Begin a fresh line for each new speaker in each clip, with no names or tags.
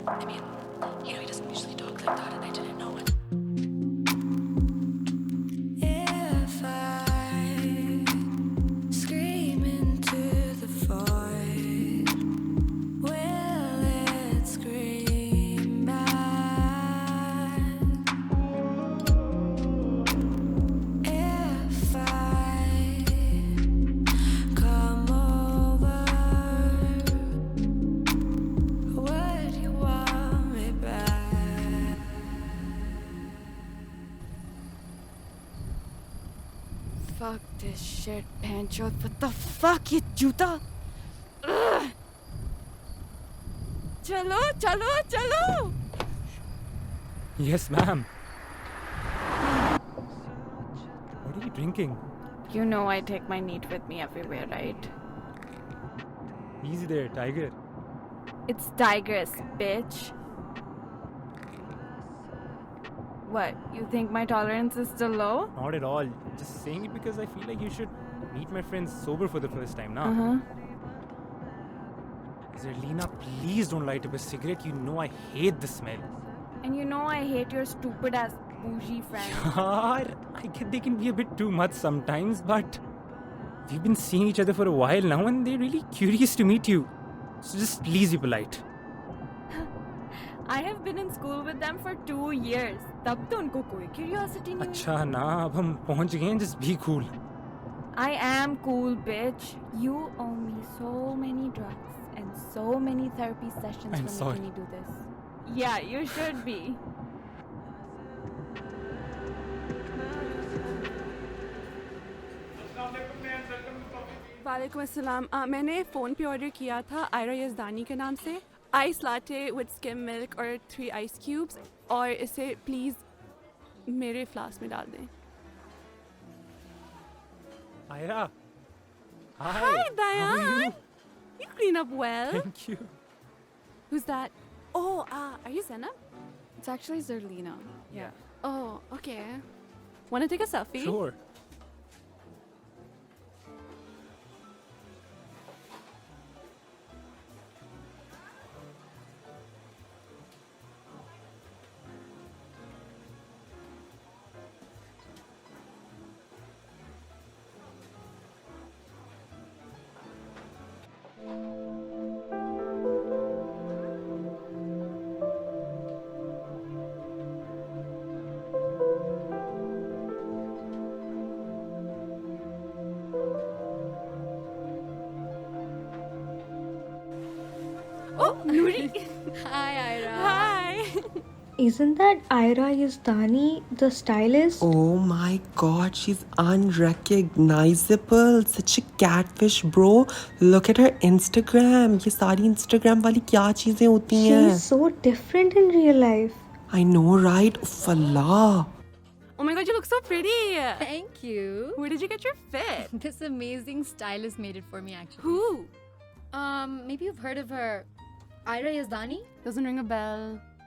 I mean, he doesn't usually talk like that, and I didn't know it. If I scream into the void, will it scream back? If I come over, would you want me back?
Fuck this shit, Pancho. What the fuck, ये जूता? Ugh. चलो, चलो, चलो.
Yes, ma'am. What are you drinking?
You know I take my neat with me everywhere, right?
Easy there, Tiger.
It's Tigers, bitch. What? You think my tolerance is still low?
Not at all. Just saying it because I feel like you should meet my friends sober for the first time now.
Uh-huh.
Zerlina, please don't light up a cigarette. You know I hate the smell.
And you know I hate your stupid ass bougie friend.
Yaar, I get they can be a bit too much sometimes, but we've been seeing each other for a while now and they're really curious to meet you. So just please be polite.
I have been in school with them for 2 years. तब तो उनको कोई curiosity नहीं हुई.
अच्छा ना, अब हम पहुंच गए हैं, just be cool.
I am cool, bitch. You owe me so many drugs and so many therapy sessions
I'm
for
sorry.
making me do this. Yeah, you should be.
वालेकुम अस्सलाम. मैंने फ़ोन पे ऑर्डर किया था आयरा यज़दानी के नाम से. Ice latte with skim milk और 3 आइस क्यूब्स, और इसे प्लीज़ मेरे फ्लास्क में डाल दें.
Ira. Hi.
Hi,
How are
Dayan.
you?
You clean up well.
Thank you.
Who's that? Oh, are you Zainab?
It's actually Zerlina.
Yeah.
Oh, okay. Want to take a selfie?
Sure.
Oh, Nuri.
Hi, Ira.
Hi.
Isn't that Ira Yazdani, the stylist?
Oh my god, she's unrecognizable. Such a catfish, bro. Look at her Instagram. ये सारी Instagram वाली क्या चीजें होती हैं?
She's so different in real life.
I know, right? Uffallah.
Oh my god, you look so pretty.
Thank you.
Where did you get your fit?
This amazing stylist made it for me actually.
Who?
Maybe you've heard of her. Ira Yazdani?
Doesn't ring a bell.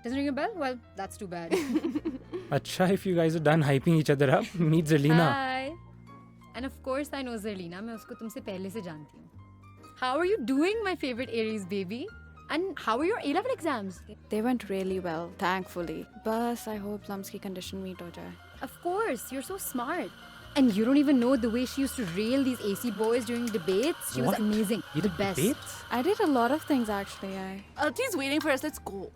Doesn't ring a bell? Well, that's too bad.
Acha, if you guys are done hyping each other up, meet Zerlina.
Hi. And of course I know Zerlina. मैं उसको तुमसे पहले से जानती हूँ. How are you doing, my favorite Aries baby? And how are your A-level exams?
They went really well, thankfully. Bas, I hope Plum's की condition meet हो जाए.
Of course, you're so smart. And you don't even know the way she used to rail these AC boys during debates. She was
What?
amazing.
You
The
did
best.
debates?
I did a lot of things actually.
Alti's waiting for us. Let's go.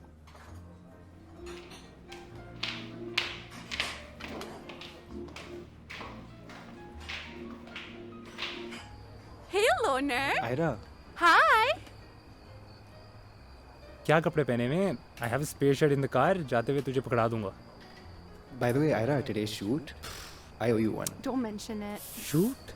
Hey, loner.
Ira,
Hi.
क्या कपड़े पहने हुए हैं? I have a spare shirt in the car. जाते हुए तुझे पकड़ा दूंगा.
By the way, Ira, today's shoot, I owe you one.
Don't mention it.
Shoot?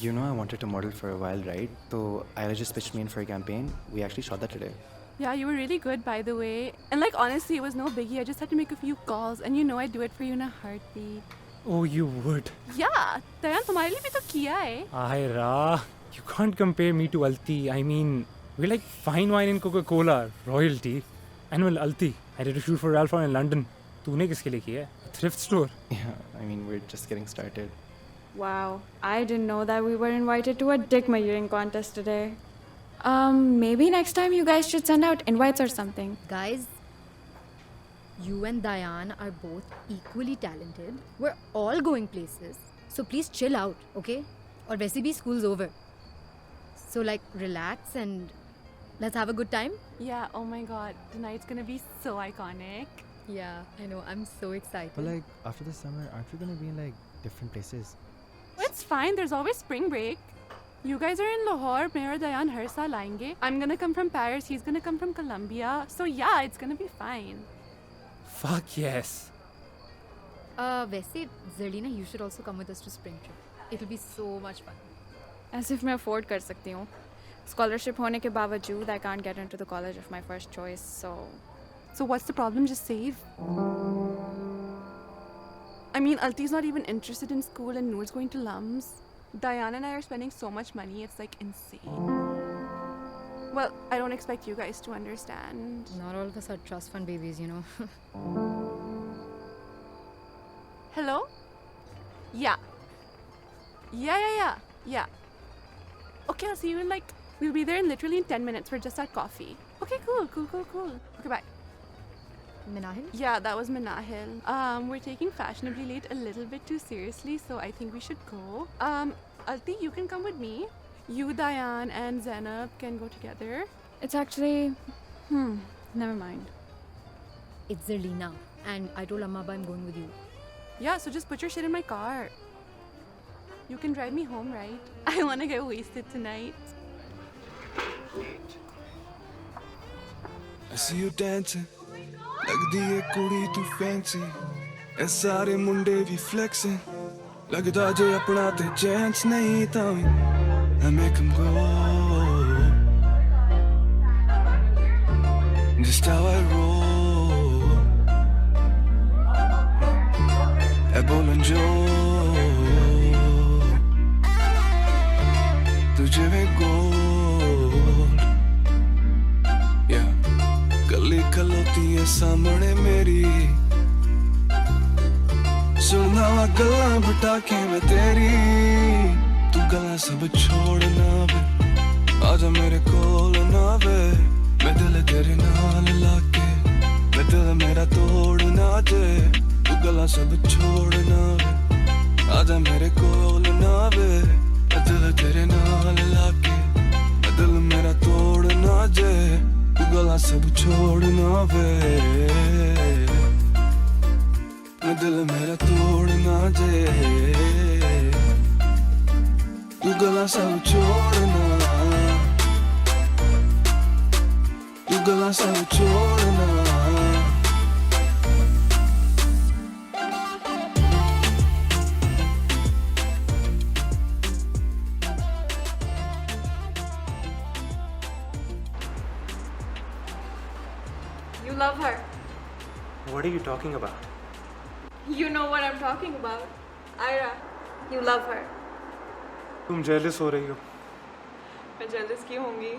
You know I wanted to model for a while, right? So Ira just pitched me in for a campaign. We actually shot that today.
Yeah, you were really good, by the way. And like, honestly, it was no biggie. I just had to make a few calls, and you know I'd do it for you in a heartbeat.
Oh, you would.
Yeah, Dayan, तुम्हारे लिए भी तो किया है.
Ira, you can't compare me to Alti. I mean, we're like fine wine in Coca-Cola, royalty. And well, Alti, I did a shoot for Ralph Lauren in London. तूने किसके लिए किया है? A thrift store.
Yeah, I mean, we're just getting started.
Wow, I didn't know that we were invited to a dick measuring contest today. Maybe next time you guys should send out invites or something.
Guys, you and Diane are both equally talented. We're all going places. So please chill out, okay? Or वैसे भी school's over. So like relax and let's have a good time.
Yeah, oh my god, tonight's gonna be so iconic.
Yeah, I know. I'm so excited.
But like after the summer, aren't we gonna be in like different places?
It's fine, there's always spring break. You guys are in Lahore, मैं और Dayan हर साल आएंगे. I'm gonna come from Paris, he's gonna come from Colombia. So yeah, it's gonna be fine.
Fuck yes.
वैसे Zerlina, you should also come with us to spring trip. It'll be so much fun.
As if मैं afford कर सकती हूँ. Scholarship होने के बावजूद I can't get into the college of my first choice, so...
So what's the problem? Just save. I mean, Alti's not even interested in school and Noor's going to Lums. Diane and I are spending so much money, it's like insane. Well, I don't expect you guys to understand.
Not all of us are trust fund babies, you know.
Hello? Yeah. Yeah. Okay, I'll see you in like... We'll be there in literally in 10 minutes. We're just at coffee. Okay, cool. Okay, bye.
Minahil?
Yeah, that was Manahil. We're taking Fashionably Late a little bit too seriously, so I think we should go. Alti, you can come with me. You, Diane, and Zainab can go together.
It's actually... never mind.
It's Zerlina. And I told Amma I'm going with you.
Yeah, so just put your shit in my car. You can drive me home, right? I want to get wasted tonight.
I see you dancing. लगदी है कुड़ी तू fancy. ए सारे मुंडे भी flexing. लगदा जे अपना ते chance नहीं तां भी I make 'em go. Just how I roll. ए बोलन जो तुझे में gold. Yeah. गली खलोती है सामने मेरी सुनना वा गल्लां बटाके मैं तेरी तू गल्लां सब छोड़ना वे आजा मेरे कोल ना वे मैं दिल तेरे नाल लाके मैं दिल मेरा तोड़ना जे तू गल्लां सब छोड़ना वे आजा मेरे कोल ना वे मैं दिल तेरे नाल लाके मैं दिल मेरा तोड़ना जे तू गल्लां सब छोड़ना वे मैं दिल मेरा तोड़ना जे तू गल्लां सब छोड़ना तू गल्लां सब छोड़ना
You love her.
What are you talking about?
You know what I'm talking about. Ira, you love her.
तुम jealous हो रही हो.
मैं jealous क्यों होंगी?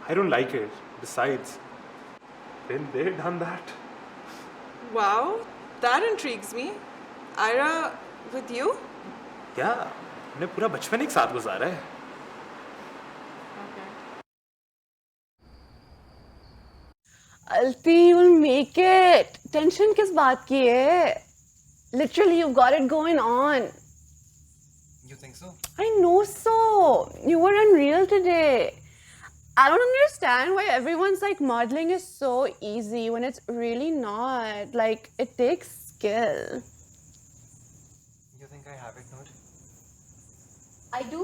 I don't like it. Besides, been there, done that.
Wow, that intrigues me. Ira, with you?
क्या? हमने पूरा बचपन एक साथ गुजारा है.
Alti, you'll make it. Tension किस बात की है? Literally, you've got it going on.
You think so?
I know so. You were unreal today. I don't understand why everyone's like modeling is so easy when it's really not. Like, it takes skill.
You think I have it, Noor?
I do.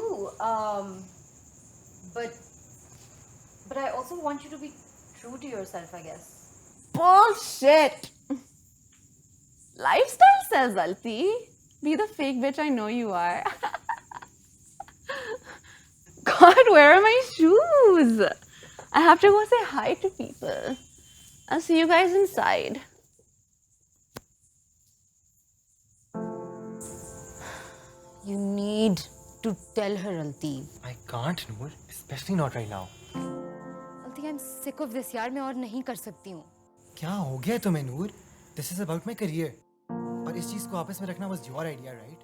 But I also want you to be true to yourself, I guess.
Bullshit. Lifestyle says, Alti. Be the fake bitch I know you are. God, where are my shoes? I have to go say hi to people. I'll see you guys inside.
You need to tell her, Alti.
I can't, Noor. Especially not right now.
Alti, I'm sick of this, यार मैं और नहीं कर सकती हूँ.
क्या हो गया तुम्हें, नूर? This is about my career. और इस चीज को आपस में रखना was your idea, right?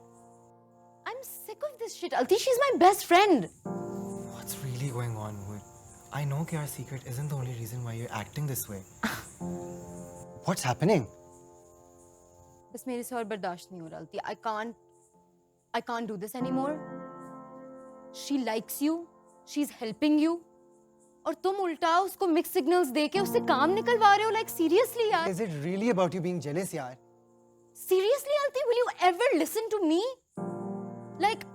I'm sick of this shit, Alti. She's my best friend.
What's really really going on, Noor? I know that our secret isn't the only reason why you're acting this way. What's happening?
बस मेरे से और बर्दाश्त नहीं हो रहा अल्ती. I can't do this anymore. She likes you. She's helping you. और तुम उल्टा उसको mixed signals देके उससे काम निकलवा रहे हो. Like seriously यार.
Is it really about you being jealous, yaar?
Seriously, Alti, will you ever listen to me? Like,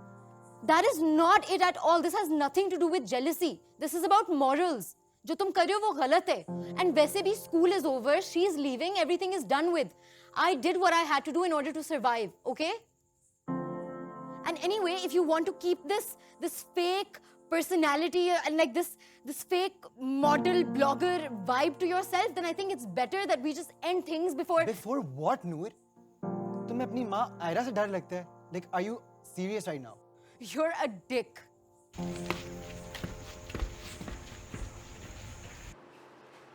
that is not it at all. This has nothing to do with jealousy. This is about morals. जो तुम कर रहे हो वो गलत है. And वैसे भी school is over. She's leaving. Everything is done with. I did what I had to do in order to survive. Okay? And anyway, if you want to keep this fake personality and like this fake model blogger vibe to yourself, then I think it's better that we just end things before.
Before what, Noor? तुम्हें अपनी माँ आयरा से डर लगता है? Like, are you serious right now?
You're a dick.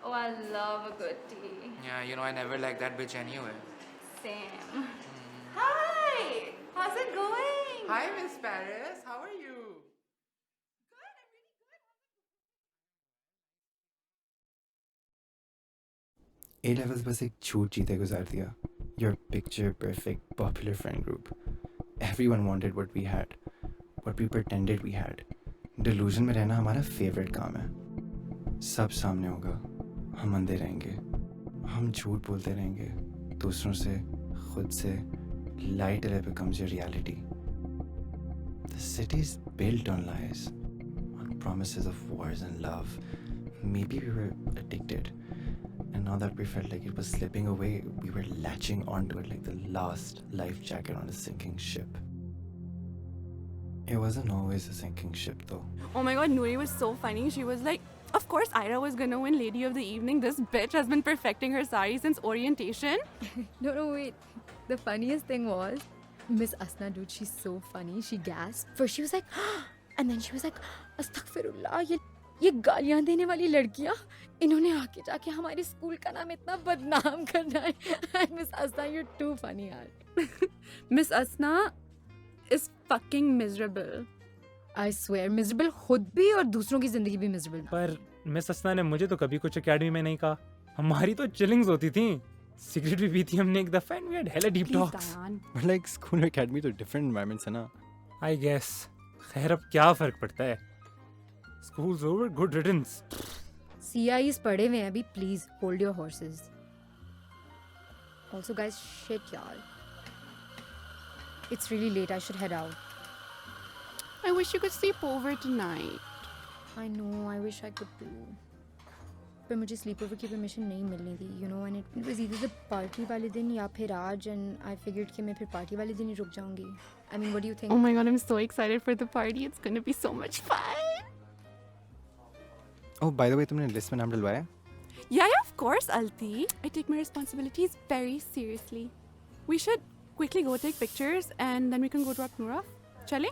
Oh, I love a good tea.
Yeah, you know, I never liked that bitch anyway.
Same. Hi! How's it going?
Hi, Miss Paris. How are you?
A-levels बस एक छूट जीते गुजार दिया. Your picture perfect popular friend group. Everyone wanted what we had. What we pretended we had. Delusion में रहना हमारा favorite काम है. सब सामने होगा. हम अंधे रहेंगे. हम झूठ बोलते रहेंगे. दूसरों से, खुद से. Lie till it becomes your reality. The city is built on lies. On promises of wars and love. Maybe we were addicted. And now that we felt like it was slipping away, we were latching onto it like the last life jacket on a sinking ship. It wasn't always a sinking ship though.
Oh my god, Noori was so funny. She was like, of course Ira was gonna win Lady of the Evening. This bitch has been perfecting her sari since orientation.
No, wait. The funniest thing was, Miss Asna, dude, she's so funny. She gasped. First she was like, and then she was like, Astaghfirullah, ये गालियाँ देने वाली लड़कियाँ इन्होंने आके जाके हमारे school का नाम इतना बदनाम करना है. Miss Asna, you're too funny यार.
Miss Asna is fucking miserable.
I swear, miserable खुद भी और दूसरों की जिंदगी भी miserable.
पर मिस असना ने मुझे तो कभी कुछ एकेडमी में नहीं कहा. हमारी तो चिलिंग्स होती थी. सिगरेट भी पी थी हमने एक दफा and we had hella deep talks.
But like school or academy तो different environments है ना.
I guess. खैर अब क्या फर्क पड़ता है? School's over, good riddance.
CIs पढ़े हुए हैं अभी. Please hold your horses. Also guys, shit यार. It's really late. I should head out.
I wish you could sleep over tonight.
I know. I wish I could too. पर मुझे sleepover की permission नहीं मिलनी थी. You know, and it was either the party वाले दिन या फिर आज, and I figured कि मैं फिर party वाले दिन ही रुक जाऊँगी. I mean, what do you think?
Oh my god, I'm so excited for the party. It's gonna be so much fun.
Oh, by the way, तुमने list में नाम डलवाया?
Yeah, of course, Alti. I take my responsibilities very seriously. We should quickly go take pictures and then we can go drop Noora. Chale?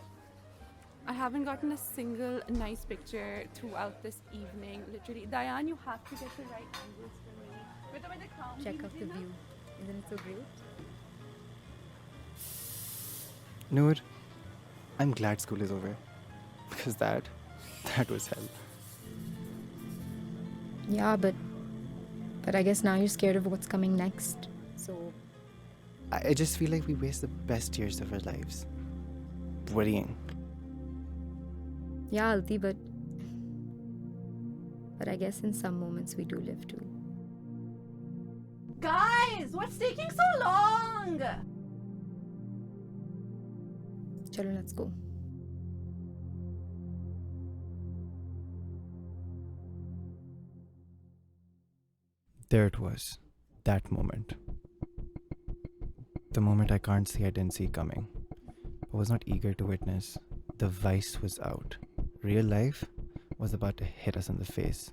I haven't gotten a single nice picture throughout this evening. Literally, Diane, you have to get the right angles for me.
Check out the view. Isn't it so great?
Noor, I'm glad school is over. Because that was hell.
Yeah, but I guess now you're scared of what's coming next. So
I just feel like we waste the best years of our lives worrying.
yeah, Alti, but I guess in some moments we do live too.
Guys, what's taking so long?
Chalo, let's go.
There it was, that moment. The moment I can't say I didn't see coming. I was not eager to witness. The vice was out. Real life was about to hit us in the face.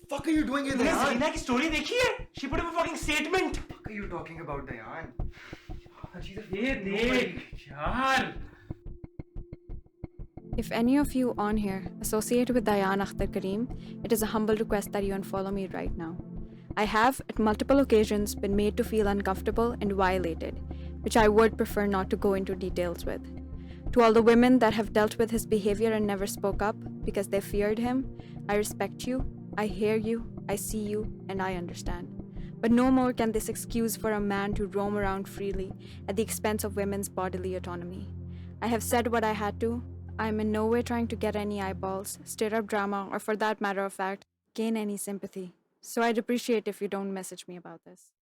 Fuck are you doing here, Dayan? Zarina की story देखी है? She put up a fucking statement. What are you talking about, Dayan? ये देख यार.
If any of you on here associate with Diane Akhtar Kareem, it is a humble request that you unfollow me right now. I have, at multiple occasions, been made to feel uncomfortable and violated.
which I would prefer not to go into details with. To all the women that have dealt with his behavior and never spoke up because they feared him, I respect you, I hear you, I see you, and I understand. But no more can this excuse for a man to roam around freely at the expense of women's bodily autonomy. I have said what I had to. I am in no way trying to get any eyeballs, stir up drama, or for that matter of fact, gain any sympathy. So I'd appreciate if you don't message me about this.